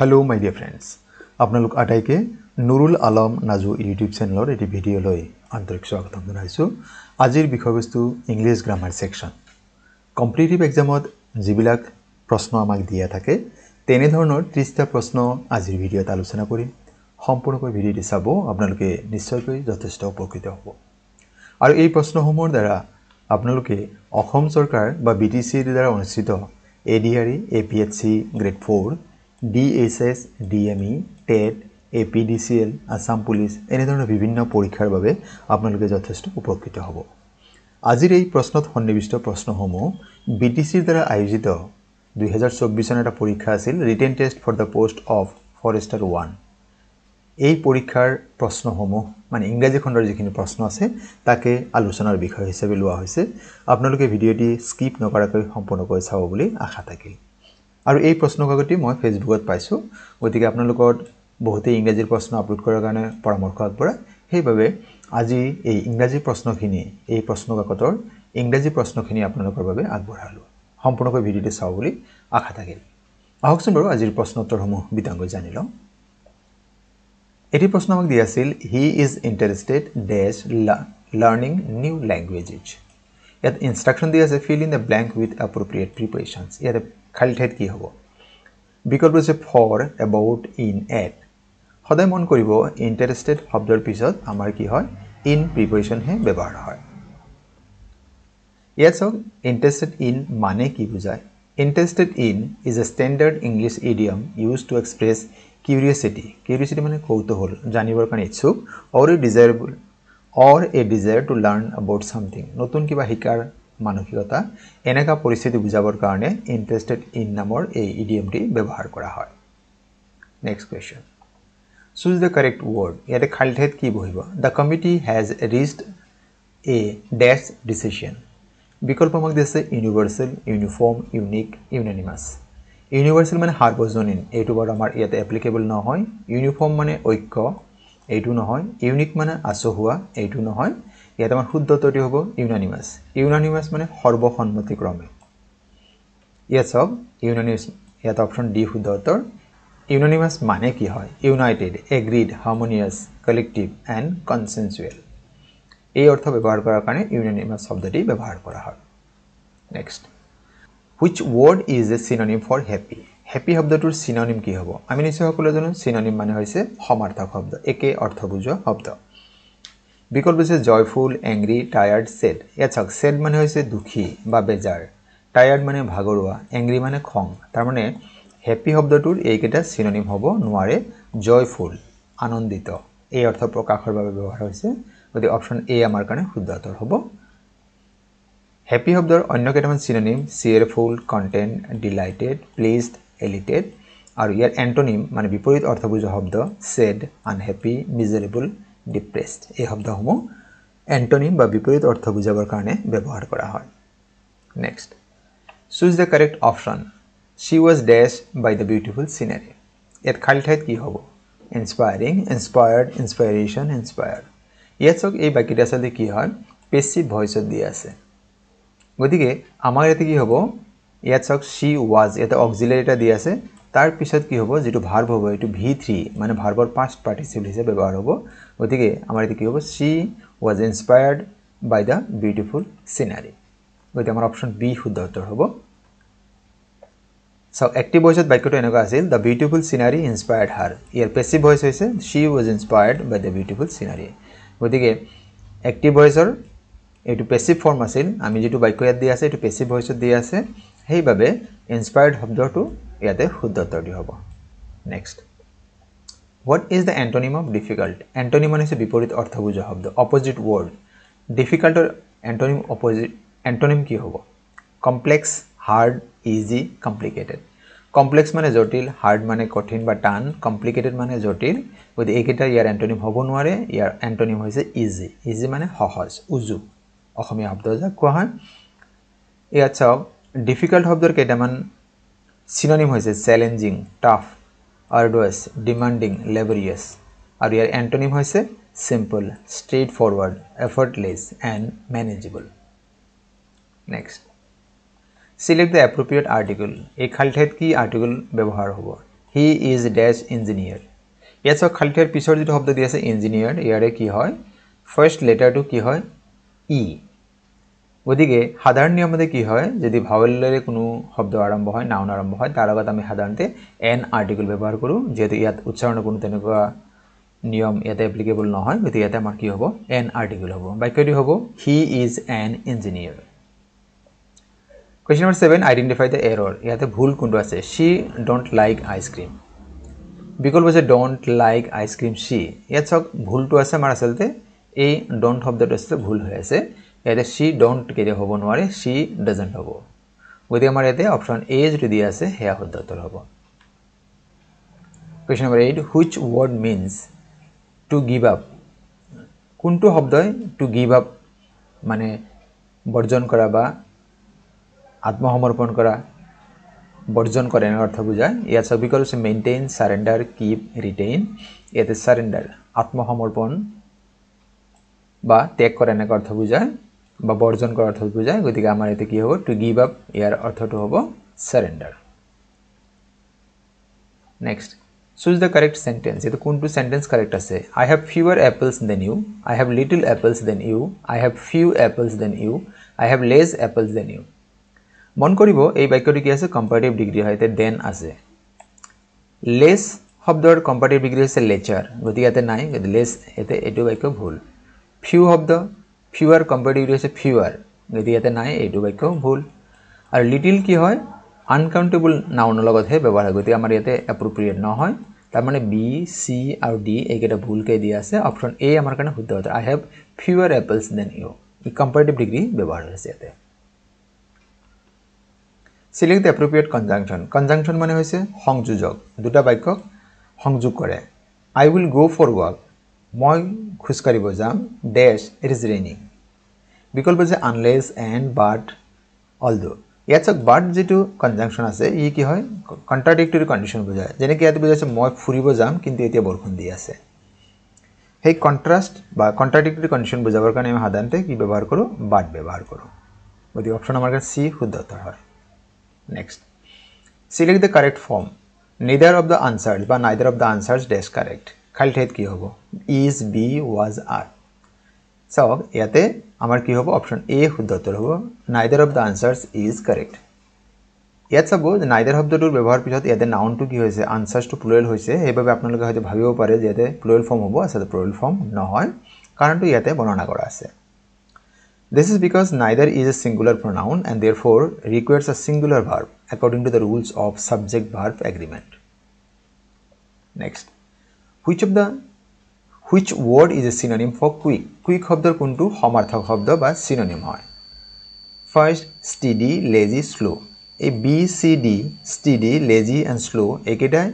Hello my dear friends. আপোনালোক আটাইকে Nurul Alam Naju YouTube চেনেলৰ এটি ভিডিও লৈ আন্তৰিক স্বাগতম জনাইছো। আজিৰ বিষয়বস্তু ইংলিশ গ্ৰামাৰ সেকশন। কম্পিটিটিভ এক্সামত যিবিলাক প্ৰশ্ন আমাক দিয়া থাকে তেনে ধৰণৰ 30টা প্ৰশ্ন আজিৰ ভিডিওত আলোচনা কৰিম। সম্পূৰ্ণকৈ ভিডিওটি চাব আপোনালোকে নিশ্চয়কৈ যথেষ্ট উপকৃত হ'ব। আৰু এই প্ৰশ্নসমূহৰ দ্বাৰা আপোনালোকে অসম চৰকাৰ বা বিটিচিৰ দ্বাৰা অনুষ্ঠিত ADRE APS-C grade 4 DSS, DME, TET, APDCL, Assam police এনে ধৰণৰ বিভিন্ন পৰীক্ষাৰ বাবে আপোনালোকে যথেষ্ট উপকৃত হ'ব। আজিৰ এই প্ৰশ্নত সন্নিবিষ্ট প্ৰশ্নসমূহ বিটিচিৰ দ্বাৰা আয়োজিত 2024 চনৰ এটা পৰীক্ষা আছিল written test for the post of forester 1। এই পৰীক্ষাৰ প্ৰশ্নসমূহ মানে ইংৰাজী খণ্ডৰ যিখিনি প্ৰশ্ন আছে তাকে আলোচনাৰ বিষয় হিচাপে লোৱা হৈছে। আপোনালোকে ভিডিওটি স্কিপ নকৰাকৈ সম্পূৰ্ণকৈ চাব বুলি আশা থাকিল। আৰু এই প্ৰশ্নকাকতটি মই ফেসবুকত পাইছো, গতিকে আপোনালোকৰ বহুতে ইংৰাজীৰ প্ৰশ্ন আপলোড কৰাৰ কাৰণে পৰামৰ্শ আগবঢ়ায়। সেইভাবে আজি এই ইংৰাজী প্ৰশ্নখিনি এই প্ৰশ্নকাকতৰ ইংৰাজী প্ৰশ্নখিনি আপোনালোকৰ বাবে আগবঢ়ালো। সম্পূৰ্ণকৈ ভিডিওটি চাও বুলি আশা থাকিল। আহকচোন বাৰু আজিৰ প্ৰশ্নোত্তৰসমূহ বিতংকৈ জানি লওঁ। এটি প্ৰশ্ন আমাক দিয়া আছিল he is interested dash learning new languages. ইয়াত ইনস্ট্ৰাকশন দিয়া আছে fill in the blank with appropriate prepositions. ইয়াত খালি ঠাইত কি হ'ব? বিকল্প আছে ফৰ, এবাউট, ইন, এট। সদায় মন কৰিব ইন্টাৰেষ্টেড শব্দৰ পিছত আমাৰ কি হয়? ইন প্ৰিপজিশন হে ব্যৱহাৰ হয়। ইয়াত চাওক ইন্টাৰেষ্টেড ইন মানে কি বুজায়? Interested in is a standard English idiom used to express curiosity. Curiosity মানে কৌতূহল, জানিবৰ কাৰণে ইচ্ছুক, or a desire to learn about something. নতুন কিবা শিকাৰ মানসিকতা এনেকা পৰিস্থিতি বুজাবৰ কাৰণে ইন্টাৰেষ্টেড ইন নামৰ এই ইডিয়মটি ব্যৱহাৰ কৰা হয়। Next question. Choose the correct word. ইয়াতে খালি ঠাইত কি বহিব? The committee has reached a dash decision. বিকল্প আমাক দিছে universal, uniform, unique, unanimous. Universal মানে সাৰ্বজনীন, এইটো বাৰু আমাৰ ইয়াতে এপ্লিকেবল নহয়। ইউনিফৰ্ম মানে ঐক্য, এইটো নহয়। ইউনিক মানে আচহুৱা, এইটো নহয়। ইয়াত আমাৰ শুদ্ধ উত্তৰটি হ'ব ইউনানিমাছ। ইউনানিমাছ মানে সৰ্বসন্মতিক্ৰমে। ইয়াত চাওক ইউনানিমাছ, ইয়াত অপশ্যন ডি শুদ্ধ উত্তৰ। ইউনানিমাছ মানে কি হয়? United, agreed, harmonious, collective and consensual. এই অৰ্থ ব্যৱহাৰ কৰাৰ কাৰণে ইউনানিমাছ শব্দটি ব্যৱহাৰ কৰা হয়। Next, which word is a synonym for happy. Happy শব্দটোৰ চিননিম কি হ'ব? আমি নিশ্চয় সকলোৱে জানো চিননিম মানে হৈছে সমাৰ্থক শব্দ, একে অৰ্থ বুজোৱা শব্দ। বিকল্প হৈছে জয়ফুল, এংগ্ৰি, টায়াৰ্ড, সেড। ইয়াত চাওক সেড মানে হৈছে দুখী বা বেজাৰ, টায়াৰ্ড মানে ভাগৰুৱা, এংগ্ৰি মানে খং। তাৰ মানে হেপী শব্দটোৰ এইকেইটা চিননিম হ'ব নোৱাৰে। জয়ফুল আনন্দিত এই অৰ্থ প্ৰকাশৰ বাবে ব্যৱহাৰ হৈছে, গতিকে অপশ্যন এ আমাৰ কাৰণে শুদ্ধ উত্তৰ হ'ব। হেপী শব্দৰ অন্য কেইটামান চিননিম চিয়াৰফুল, কণ্টেণ্ট, ডিলাইটেড, প্লিজড, এলিটেড। আৰু ইয়াৰ এণ্টনিম মানে বিপৰীত অৰ্থ বুজোৱা শব্দ সেড, আনহেপী, মিজাৰেবল, ডিপ্ৰেছড। এই শব্দসমূহ এণ্টনিম বা বিপৰীত অৰ্থ বুজাবৰ কাৰণে ব্যৱহাৰ কৰা হয়। Next, choose the correct option. She was dash by the beautiful scenery. ইয়াত খালী ঠাইত কি হ'ব? Inspiring, inspired, inspiration, inspired. ইয়াত চাওক এই বাক্যটি আচলতে কি হয়? পেছিভ ভইচত দিয়া আছে। গতিকে আমাৰ ইয়াতে কি হ'ব? ইয়াত চাওক শ্বি ৱাজ, ইয়াতে অক্সিলাৰী এটা দিয়া আছে, তাৰ পিছত কি হ'ব? যিটো ভাৰ্ব হ'ব এইটো V3 মানে ভাৰ্বৰ পাষ্ট পাৰ্টিচিপল হিচাপে ব্যৱহাৰ হ'ব। গতিকে আমাৰ ইয়াতে কি হ'ব? She was inspired by the beautiful scenery. গতিকে আমাৰ অপশ্যন বি শুদ্ধ উত্তৰ হ'ব। চাওক এক্টিভ ভইচত বাক্যটো এনেকুৱা আছিল the beautiful scenery inspired her. ইয়াৰ পেছিভ ভইচ হৈছে she was inspired by the beautiful scenery. গতিকে এক্টিভ ভইচৰ এইটো পেছিভ ফৰ্ম আছিল, আমি যেটো বাক্য ইয়াত দিয়া আছে এইটো পেছিভ ভইচত দিয়া আছে, সেইভাবে ইনস্পায়াৰ্ড শব্দটো ইয়াতে শুদ্ধ উত্তৰটি হ'ব। Next, what is the antonym of difficult. Antonym মানে হৈছে বিপৰীত অৰ্থ বুজোৱা শব্দ, অপজিট ৱৰ্ড। ডিফিকাল্টৰ এণ্টনিম কি হ'ব? Complex, hard, easy, complicated. Complex মানে জটিল, হাৰ্ড মানে কঠিন বা টান, কমপ্লিকেটেড মানে জটিল। গতিকে এইকেইটা ইয়াৰ এণ্টনিম হ'ব নোৱাৰে। ইয়াৰ এণ্টনিম হৈছে ইজি। ইজি মানে সহজ, উজু, অসমীয়া শব্দ যাক কোৱা হয়। ইয়াত চাওক ডিফিকাল্ট শব্দৰ কেইটামান চিননিম হৈছে challenging, tough, arduous, demanding, laborious. আৰু ইয়াৰ এণ্টনিম হৈছে simple, straightforward, effortless and manageable. Next, select the appropriate article. এই খালী ঠাইত কি আৰ্টিকল ব্যৱহাৰ হ'ব? হি ইজ ড্যাশ ইঞ্জিনিয়াৰ ইয়াত চাওক খালি ঠাইৰ পিছৰ যিটো শব্দ দি আছে ইঞ্জিনিয়াৰ ইয়াৰে কি হয় ফাৰ্ষ্ট লেটাৰটো কি হয় ই গতিকে সাধাৰণ নিয়মতে কি হয় যদি ভাৱেলেৰে কোনো শব্দ আৰম্ভ হয় নাউন আৰম্ভ হয় তাৰ আগত আমি সাধাৰণতে এন আৰ্টিকেল ব্যৱহাৰ কৰোঁ যেহেতু ইয়াত উচ্চাৰণৰ কোনো তেনেকুৱা নিয়ম ইয়াতে এপ্লিকেবল নহয় গতিকে ইয়াতে আমাৰ কি হ'ব এন আৰ্টিকেল হ'ব বাক্যটি হ'ব he is an engineer Question number 7 identify the error ইয়াতে ভুল কোনটো আছে she don't like ice cream বিকল্প আছে don't like ice cream she ইয়াত চাওক ভুলটো আছে আমাৰ আসলতে এই don't শব্দটো আছে ভুল হৈ আছে ইয়াতে she don't কেতিয়া হ'ব নোৱাৰে she doesn't হ'ব গতিকে আমাৰ ইয়াতে অপচন এ যেটো দিয়া আছে হেয়া শুদ্ধতৰ হ'ব Question number 8 which word means to give up কোনটো শব্দই to give up মানে বৰ্জন কৰা বা আত্মসমৰ্পণ কৰা বৰ্জন কৰা এৰ অৰ্থ বুঝায় ইয়াত সব বিকল্প আছে মেইনটেইন সাৰেন্ডাৰ কিপ ৰিটেইন এতে সাৰেন্ডাৰ আত্মসমৰ্পণ বা ত্যাগ কৰা এৰ অৰ্থ বুঝায় বা বৰ্জন কৰা অৰ্থ বুঝায় গতিকে আমাৰ এতে কি হ'ব টু গিভ আপ ইয়াৰ অৰ্থটো হ'ব surrender next choose the correct sentence এতে কোনটো সেন্টেন্স কারেক্ট আছে I have fewer apples than you I have little apples than you I have few apples than you I have less apples than you মন কৰিব এই বাক্যটি কি আছে comparative degree হয়তে then আছে লেস শব্দৰ কম্পারেটিভ ডিগ্রি আছে লেচার গতি ইয়াতে নাই লেস এতে এটো বাক্য ভুল ফিউ শব্দ ফিউয়ার কম্পারেটিভ ডিগ্রি আছে ফিউয়ার গতি ইয়াতে নাই এটো বাক্য ভুল আর লিটল কি হয় আনকাউন্টেবল নাউনৰ লগত হে ব্যৱহাৰ হয় গতি আমাৰ ইয়াতে এপ্ৰোপ্ৰিয়েট নহয় তাৰ মানে বি সি আৰু ডি এইকেইটা ভুলকৈ দিয়া আছে অপচন এ আমাৰ কাৰণে শুদ্ধ হ'ব I have fewer apples than you ই কম্পাৰেটিভ ডিগ্ৰি ব্যৱহাৰ হৈছে ইয়াতে Select the appropriate conjunction. Conjunction মানে হৈছে সংযোজক দুটা বাক্য সংযোগ কৰে I will go for walk মই খোজ কাঢ়িব যাম dash it is raining বিকল্প আছে unless and but although ইয়াত চাওক but যেটো conjunction আছে ই কি হয় contradictory condition বুজায় যেনে কি ইয়াত বুজাইছে মই ফুৰিব যাম কিন্তু এতিয়া বৰষুণ দি আছে সেই কন্ট্ৰাস্ট বা contradictory condition বুজাবৰ কাৰণে আমি সাধাৰণতে কি ব্যৱহাৰ কৰো but ব্যৱহাৰ কৰো গতিকে অপচন আমাৰ কাছে সি শুদ্ধ উত্তৰ হয় Next, select the correct form. Neither of the answers বা neither of the answers dash correct. খালি ঠাইত কি হ'ব? Is, be, was, are. So, ইয়াতে আমাৰ কি হ'ব? Option A শুদ্ধ উত্তৰ হ'ব. Neither of the answers is correct. ইয়াত চাব যে neither শব্দটোৰ ব্যৱহাৰ পিছত ইয়াতে নাউনটো কি হৈছে? Answers টো প্লুৰেল হৈছে। সেইবাবে আপোনালোকে হয়তো ভাবিব পাৰে যে ইয়াতে প্লুৰেল ফৰ্ম হ'ব, আচলতে প্লুৰেল ফৰ্ম নহয়। কাৰণটো ইয়াতে বৰ্ণনা কৰা আছে। This is because neither is a singular pronoun and therefore requires a singular verb according to the rules of subject-verb agreement. Next, which word is a synonym for quick? Quick শব্দৰ কোনটো সমাৰ্থক শব্দ বা synonym হয়? First, steady, lazy, slow. এই B, C, D, steady, lazy and slow একেটাই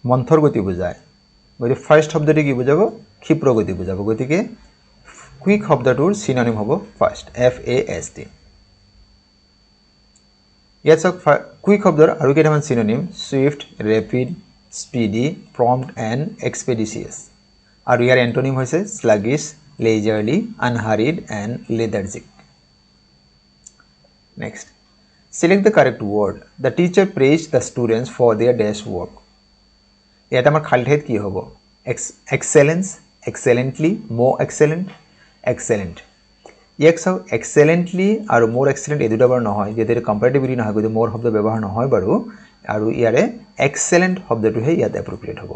মন্থৰ গতি বুজায়। গতিকে ফাৰ্স্ট শব্দটি কি বুজাব? ক্ষিপ্ৰ গতি বুজাব। গতিকে Quick শব্দটোৰ synonym হ'ব first FAST ইয়াত চাওক quick শব্দৰ আৰু কেইটামান synonym swift rapid speedy prompt and expeditious আৰু ইয়াৰ antonym হৈছে sluggish leisurely unhurried and lethargic next select the correct word the teacher praised the students for their dash work ইয়াত আমাৰ খালি ঠাইত কি হ'ব excellence excellently more excellent excellent ইয়াক চাও excellently আৰু more excellent এই দুটা বাৰ নহয় যেতে কম্পাৰেটিভলি নহয় গতি more শব্দ ব্যৱহাৰ নহয় বাৰু আৰু ইয়াৰে excellent শব্দটোহে ইয়াত এপ্ৰোপ্ৰিয়েট হ'ব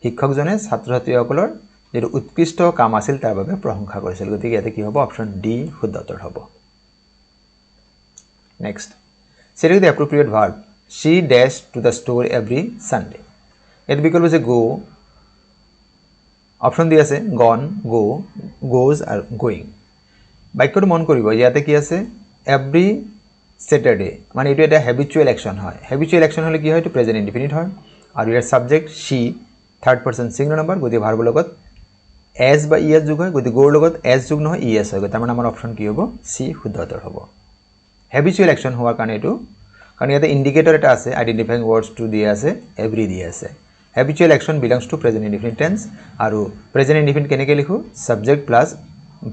শিক্ষকজনে ছাত্ৰ-ছাত্ৰীসকলৰ যেটো উৎকৃষ্ট কাম আছিল তাৰ বাবে প্ৰশংসা কৰিছিল গতিকে ইয়াতে কি হ'ব অপচন ডি শুদ্ধ উত্তৰ হ'ব next select the appropriate verb she dashed to the store every sunday এত বিকল্প আছে go অপশন দি আছে গন গো গোজ আর গোইং বাক্যটো মন কৰিব ইয়াতে কি আছে এভরি স্যাটারডে মানে এটো এটা হ্যাবিচুয়াল অ্যাকশন হয় হ্যাবিচুয়াল অ্যাকশন হলে কি হয় তো প্রেজেন্ট ইনডিফিনিট হয় আর ইয়াৰ subject she third person singular number গতি ভাৰ্ব লগত as বা es যোগ হয় গতি গোৰ লগত as যোগ নহয় es হয় তাৰ মানে আমাৰ অপশন কি হ'ব সি শুদ্ধ উত্তৰ হ'ব হ্যাবিচুয়াল অ্যাকশন হোৱাৰ কাৰণে এটো কাৰণ ইয়াতে ইন্ডিকেটৰ এটা আছে আইডেন্টিফাইং ওয়ার্ডস টু দিয়া আছে এভরি দিয়া আছে Habitual action belongs to present indefinite tense aru present indefinite keneke likhu subject plus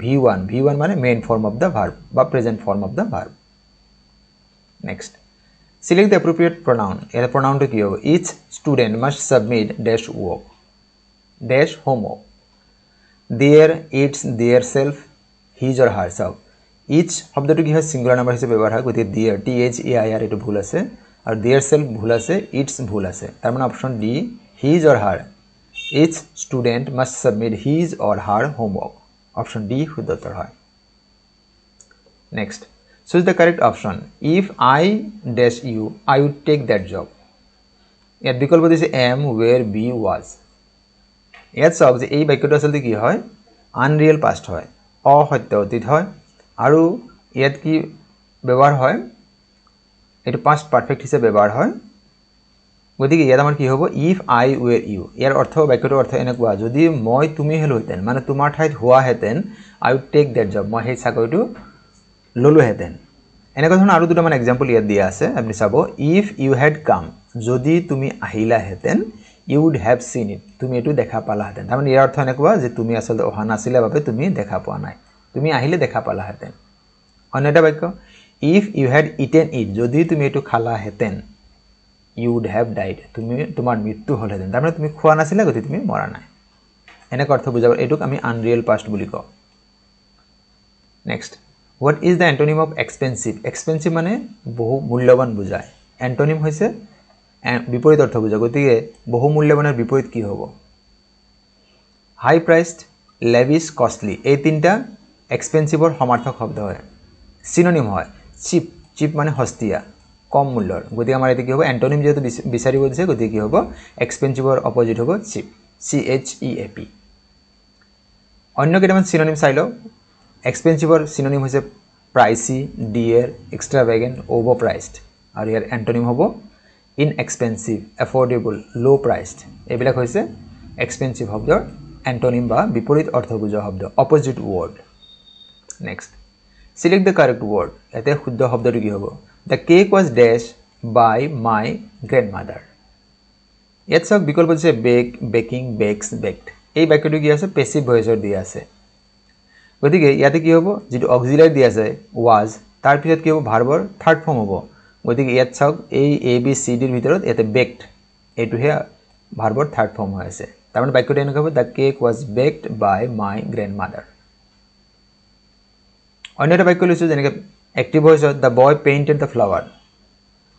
v1 mane main form of the verb ba present form of the verb next Select the appropriate pronoun. Here pronoun to ki hobo? Each student must submit dash work, dash homework. Their, its, their self, his or herself. Each শব্দটো কি হয় singular number হিসেবে ব্যবহার হয় গতি their t h e i r এটা ভুল আছে আর their self ভুল আছে its ভুল আছে তার মানে option D his or her. Each student must submit his or her homework. Option D শুদ্ধ উত্তর হয় next choose the correct option. If I dash you I would take that job. ইয়াত বিকল্প দিছে am where be was. ইয়াত চাওক যে এই বাক্যটো আসলে কি হয় আনরিয়েল পাস্ট হয় অসত্য অতীত হয় আৰু ইয়াত কি ব্যবহাৰ হয় এটা পাস্ট পাৰফেক্ট হিসেবে ব্যবহাৰ হয় গতিকে ইয়াত আমাৰ কি হ'ব ইফ আই ওয়েৰ ইউ ইয়াৰ অৰ্থ বাক্যটোৰ অৰ্থ এনেকুৱা যদি মই তুমি হেলো হেতেন মানে তোমাৰ ঠাইত হোৱা হেতেন আই উড টেক দ্যাট জব মই সেই চাকৰিটো ললো হেতেন এনেকুৱা ধৰণৰ আৰু দুটা মান এক্সাম্পল ইয়াত দিয়া আছে আপুনি চাব ইফ ইউ হ্যাড কাম যদি তুমি আহিলা হেতেন you would have seen it তুমি এটো দেখা পালা হেতেন তাৰ মানে ইয়াৰ অৰ্থ এনেকুৱা যে তুমি আসলে অহা নাছিলে বাবে তুমি দেখা পোৱা নাই তুমি আহিলে দেখা পালা হেতেন অন্যটা বাক্য if you had eaten it যদি তুমি এটো খালা হেতেন you would have died তুমি তোমার মৃত্যু হল হেতেন তাৰ মানে তুমি খোৱা নাছিলে গতি তুমি মৰা নাই এনেকুৱা অৰ্থ বুজাব এটোক আমি আনৰিয়েল পাস্ট বুলি কওঁ next what is the antonym of expensive expensive মানে বহু মূল্যবান বুজায় antonym হৈছে বিপরীত অর্থ বুঝা গতিকে বহু মূল্যবানের বিপরীত কি হবো হাই প্রাইসড লেভিশ কস্টলি এই তিনটা এক্সপেন্সিভৰ সমাৰ্থক শব্দ হয় সিনোনিম হয় চিপ চিপ মানে হস্তিয়া কম মূল্যৰ গতিকে আমাৰ এতে কি হ'ব এন্টোনিম যেটো বিচাৰিব দিছে গতিকে কি হ'ব এক্সপেন্সিভৰ অপোজিট হ'ব cheap C H E A P অন্য কেইটামান সিনোনিম চাই লও এক্সপেন্সিভৰ সিনোনিম হৈছে প্ৰাইসি ডিয়াৰ এক্সট্ৰাভেগেন্ট ওভাৰপ্ৰাইসড আৰু ইয়াৰ এন্টোনিম হ'ব inexpensive affordable low priced এবিলাক হৈছে expensive শব্দৰ antonym বা বিপৰীত অৰ্থ বুজা শব্দ opposite word next select the correct word এতে শুদ্ধ শব্দটো কি হ'ব the cake was dashed by my grandmother ইয়াত সব বিকল্প আছে bake baking bakes baked এই বাক্যটো কি আছে passive voice দিয়া আছে গতিকে ইয়াতে কি হ'ব যেটো auxiliary দিয়া আছে was তাৰ পিছত কি হ'ব ভাৰ্বৰ থাৰ্ড ফৰ্ম হ'ব গতিকে ইয়াত চাওক এই এ বি সি ডিৰ ভিতৰত এতে বেকড এটো হে ভাৰ্বৰ থাৰ্ড ফৰ্ম হৈ আছে তাৰ মানে বাক্যটো এনেকুৱা হ'ব the cake was baked by my grandmother অন্যটা বাক্য লৈছো যেনেকৈ active voice the boy painted the flower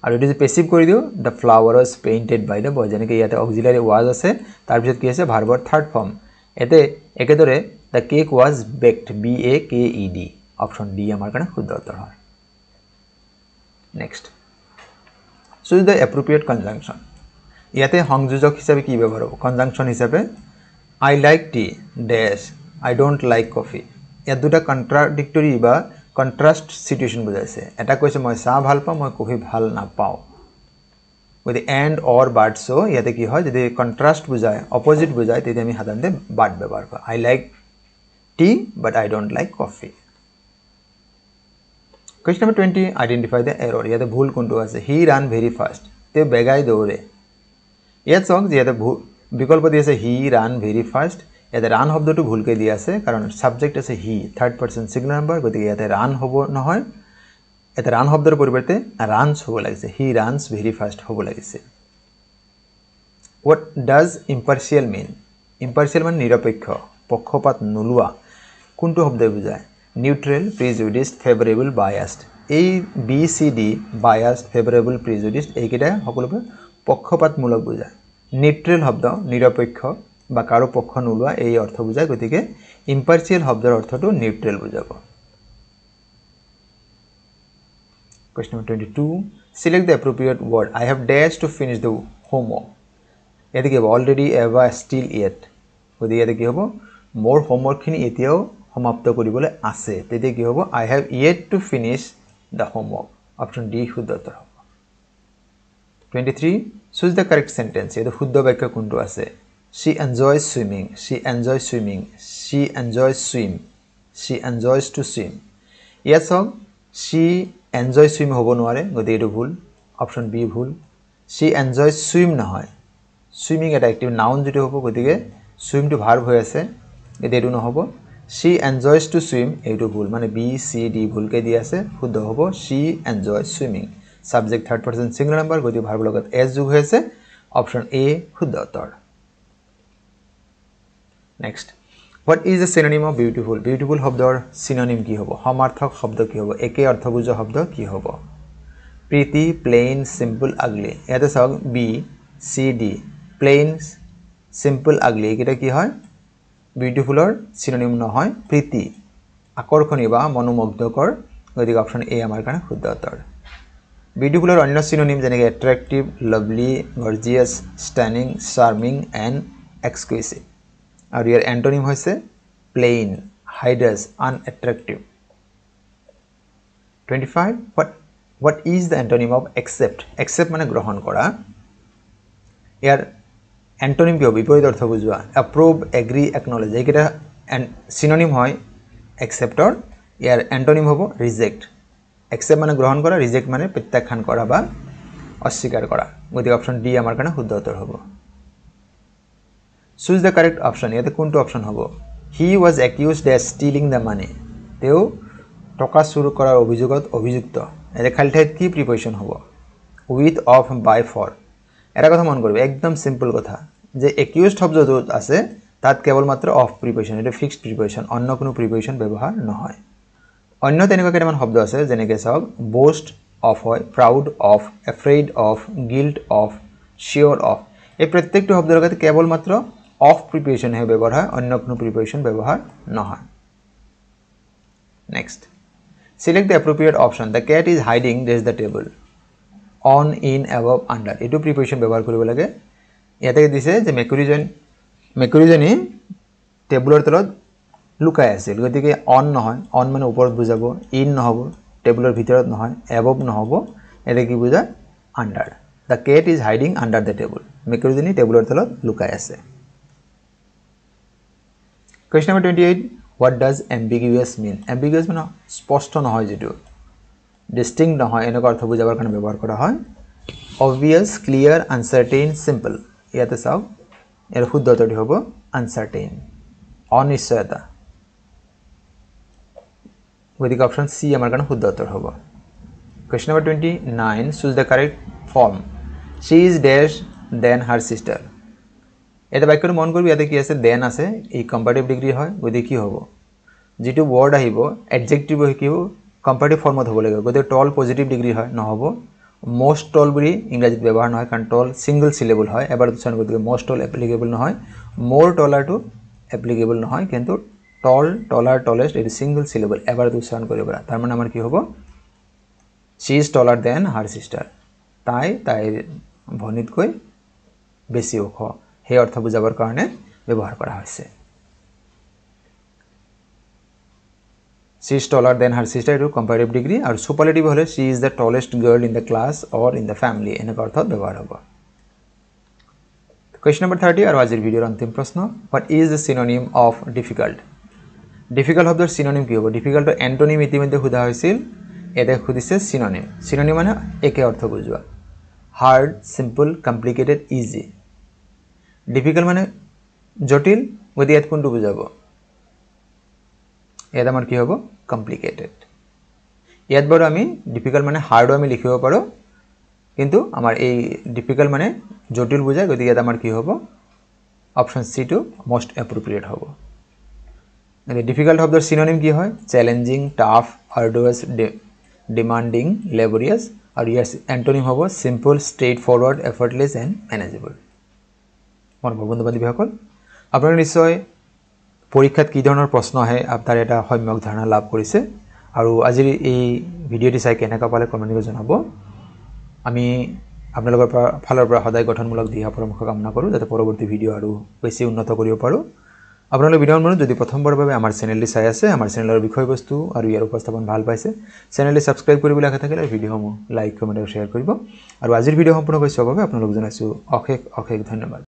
আৰু এটো যে পেসিভ কৰি দিও the flower was painted by the boy যেনেকৈ ইয়াতে অক্সিলাৰি was আছে তাৰ পিছত কি আছে ভাৰ্বৰ থাৰ্ড ফৰ্ম এতে একেদৰে the cake was baked b a k e d option D আমাৰ কাৰণে শুদ্ধ উত্তৰ হয় next choose the appropriate conjunction ইয়াতে সংযোজক হিচাপে কি ব্যৱহাৰ হ'ব conjunction হিচাপে I like tea dash I don't like coffee ইয়াত দুটা কন্ট্ৰাডিক্টৰি বা কন্ট্ৰাস্ট সিচুৱেচন বুজাইছে এটা কৈছে মই চাহ ভাল পাওঁ মই কফি ভাল নাপাওঁ with and or but so ইয়াতে কি হয় যদি কন্ট্ৰাস্ট বুজায় অপোজিট বুজায় তেতিয়া আমি সাধাৰণতে but ব্যৱহাৰ কৰোঁ I like tea but I don't like coffee Question number 20 identify the error ইয়াতে ভুল কোনটো আছে he ran very fast তে বেগাই দৌৰে ইয়াত সং ইয়াতে বিকল্প দি আছে he ran very fast ইয়াতে run শব্দটো ভুলকৈ দি আছে কাৰণ সাবজেক্ট আছে he third person singular number গতিকে ইয়াতে run হ'ব নহয় ইয়াতে run শব্দৰ পৰিৱৰ্তে runs হ'ব লাগিছে he runs very fast হ'ব লাগিছে what does impartial mean impartial মানে নিৰপেক্ষ পক্ষপাত নোলোৱা কোনটো শব্দই বুজায় neutral prejudiced favorable biased এই বি সি ডি biased favorable prejudiced এইকেইটা সকলোবে পক্ষপাতমূলক বুজায় neutral শব্দ নিৰপেক্ষ বা কাৰো পক্ষ নোলোৱা এই অৰ্থ বুজায় গতিকে impartial শব্দৰ অৰ্থটো neutral বুজাব Question number 22 select the appropriate word I have dashed to finish the homework ইয়াতে কি হ'ব already ever still yet গতিকে ইয়াতে কি হ'ব মোৰ হোমৱৰ্ক খিনি এতিয়াও সমাপ্ত কৰিবলৈ আছে তেতিয়া কি হ'ব I have yet to finish the homework option D শুদ্ধ উত্তৰ হ'ব 23 choose the correct sentence এটো শুদ্ধ বাক্য কোনটো আছে she enjoys swimming she enjoys swimming she enjoys swim she enjoys to swim yes song she enjoys swim হ'ব নোৱাৰে গতিকে এটো ভুল option B ভুল she enjoys swim নহয় swimming এটা এক্টিভ নাউন যেটো হ'ব গতিকে swim to verb হৈ আছে এটো এটো নহব she enjoys to swim এইটো ভুল মানে B C D ভুলকৈ দি আছে শুদ্ধ হ'ব she enjoys swimming subject third person singular number গতি ভাৰ্বৰ লগত এস যোগ হৈ আছে অপশন এ শুদ্ধ উত্তৰ next What is the synonym of beautiful? Beautiful শব্দৰ synonym কি হ'ব? সমাৰ্থক শব্দ কি হ'ব? একে অৰ্থবুজা শব্দ কি হ'ব? Pretty, plain, simple, ugly. ইয়াতে চাওক B, C, D. Plain, simple, ugly. এইকেইটা কি হয়? Beautifulৰ synonym নহয়. Pretty. আকৰ্ষণীয় বা মনোমুগ্ধকৰ গতিকে অপশন এ আমাৰ কাৰণে শুদ্ধ উত্তৰ Beautifulৰ অন্য synonym যেনেকৈ attractive, lovely, gorgeous, stunning, charming and exquisite. আৰু ইয়াৰ এন্টোনিম হৈছে plain, hideous, unattractive. 25 what is the antonym of accept? Accept মানে গ্ৰহণ কৰা ইয়াৰ এন্টোনিম কি হ'ব বিপৰীত অৰ্থ বুজোৱা approve, agree, acknowledge এইকেইটা সিনোনিম হয় acceptor ইয়াৰ এন্টোনিম হ'ব reject. accept মানে গ্ৰহণ কৰা reject মানে প্ৰত্যাখ্যান কৰা বা অস্বীকাৰ কৰা গতিকে অপশন ডি আমাৰ কাৰণে শুদ্ধ উত্তৰ হ'ব Choose the correct option. ইয়াতে কোনটো অপশন হ'ব He was accused of stealing the money. তেও টকা চুৰি কৰাৰ অভিযোগত অভিযুক্ত এতে খালি ঠাইত কি প্ৰিপজিশন হ'ব with of by for এটা কথা মন কৰিব একদম সিম্পল কথা যে accused শব্দটো আছে তাত কেৱল মাত্ৰ of প্ৰিপজিশন এটা ফিক্সড প্ৰিপজিশন অন্য কোনো প্ৰিপজিশন ব্যৱহাৰ নহয় অন্য তেনেকুৱা কেইটামান শব্দ আছে যেনেকৈ চাওক boast of হয় proud of afraid of guilt of sure of এই প্ৰত্যেকটো শব্দৰ লগত কেৱল মাত্ৰ of preposition হে ব্যৱহাৰ হয় অন্য কোনো preposition ব্যৱহাৰ নহয় next select the appropriate option the cat is hiding there's the table on in above under এটো preposition ব্যৱহাৰ কৰিব লাগে ইয়াতে দিছে যে মেকুৰীজনী টেবুলৰ তলত লুকাই আছিল গতিকে on নহয় on মানে ওপৰত বুজাব in নহব টেবুলৰ ভিতৰত নহয় above নহব এতে কি বুজায় under the cat is hiding under the table মেকুৰীজনী টেবুলৰ তলত লুকাই আছে Question number 28 What does ambiguous mean? Ambiguous মানে স্পষ্ট নহয় যেটো distinct নহয় এনেকুৱা অৰ্থ বুজাবৰ কাৰণে ব্যৱহাৰ কৰা হয় obvious clear uncertain simple ইয়াতে চাওক এৰ শুদ্ধ উত্তৰটি হ'ব uncertain অনিশ্চয়তা গতিকে অপশন সি আমাৰ কাৰণে শুদ্ধ উত্তৰ হ'ব Question number 29 choose the correct form She is dash than her sister এটা বাক্যটো মন কৰিবি ইয়াতে কি আছে দেন আছে এই কম্পাৰেটিভ ডিগ্ৰী হয় গতিকে কি হ'ব যেটো ওয়ার্ড আহিব অ্যাডজেক্টিভ হিকিও কম্পারেটিভ ফর্মত হ'ব লাগে গতিকে টল পজিটিভ ডিগ্ৰী হয় নহব মোস্ট টল বুলি ইংৰাজীত ব্যৱহাৰ নহয় কাৰণ টল সিঙ্গল সিলেবল হয় এবাৰ উচ্চাৰণ গতিকে মোস্ট টল এপ্লিকেবল নহয় মোৰ টলাৰটো এপ্লিকেবল নহয় কিন্তু টল টলাৰ টলেস্ট এটো সিঙ্গল সিলেবল এবাৰ উচ্চাৰণ কৰিব পাৰা তাৰ মানে আমাৰ কি হ'ব she is taller than her sister তাইৰ ভনীতকৈ বেছি ওখ হে অৰ্থ বুজাবৰ কাৰণে ব্যৱহাৰ কৰা হৈছে she is taller than her sister to comparative degree আৰু superlative হলে she is the tallest girl in the class or in the family এনে অৰ্থত ব্যৱহাৰ হ'ব Question number 30 আৰু আজিৰ ভিডিওৰ অন্তিম প্ৰশ্ন what is the synonym of difficult difficult শব্দৰ synonym কি হ'ব difficult ৰ antonym ইতিমধ্যে সোধা হৈছিল এটা খুদিছে synonym মানে একে অৰ্থ বুজোৱা hard simple complicated easy difficult মানে জটিল গতি ইয়াত কোনটো বুজাব ইয়াত আমাৰ কি হ'ব complicated ইয়াত বাৰু আমি difficult মানে hard আমি লিখিব পাৰো কিন্তু আমাৰ এই difficult মানে জটিল বুজায় গতি ইয়াত আমাৰ কি হ'ব অপশন সি টু মোস্ট এপ্ৰোপ্ৰিয়েট হ'ব মানে difficult শব্দৰ synonym কি হয় challenging tough arduous demanding laborious আৰু ইয়াৰ antonym হ'ব simple straightforward effortless and manageable মোৰ বন্ধু বান্ধৱীসকল আপোনালোকে নিশ্চয় পৰীক্ষাত কি ধৰণৰ প্ৰশ্ন আহে আপোনাৰ এটা সম্যক ধাৰণা লাভ কৰিছে আৰু আজিৰ এই ভিডিওটি চাই কেনেকা পালে কমেন্ট কৰি জনাব আমি আপোনালোকৰ ফালৰ পৰা সদায় গঠনমূলক দিহা পৰামৰ্শ কামনা কৰো যাতে পৰৱৰ্তী ভিডিও আৰু বেছি উন্নত কৰিব পাৰো আপোনালোকে ভিডিওৰ মনত যদি প্ৰথমবাৰৰ বাবে আমাৰ চেনেলটি চাই আছে আমাৰ চেনেলৰ বিষয়বস্তু আৰু ইয়াৰ উপস্থাপন ভাল পাইছে চেনেলটি সাবস্ক্ৰাইব কৰিবলৈ আশা থাকিলে ভিডিওসমূহ লাইক কমেন্ট আৰু শেয়াৰ কৰিব আৰু আজিৰ ভিডিও সম্পূৰ্ণ কৰি চাবৰ বাবে আপোনালোক জনাইছো অশেষ ধন্যবাদ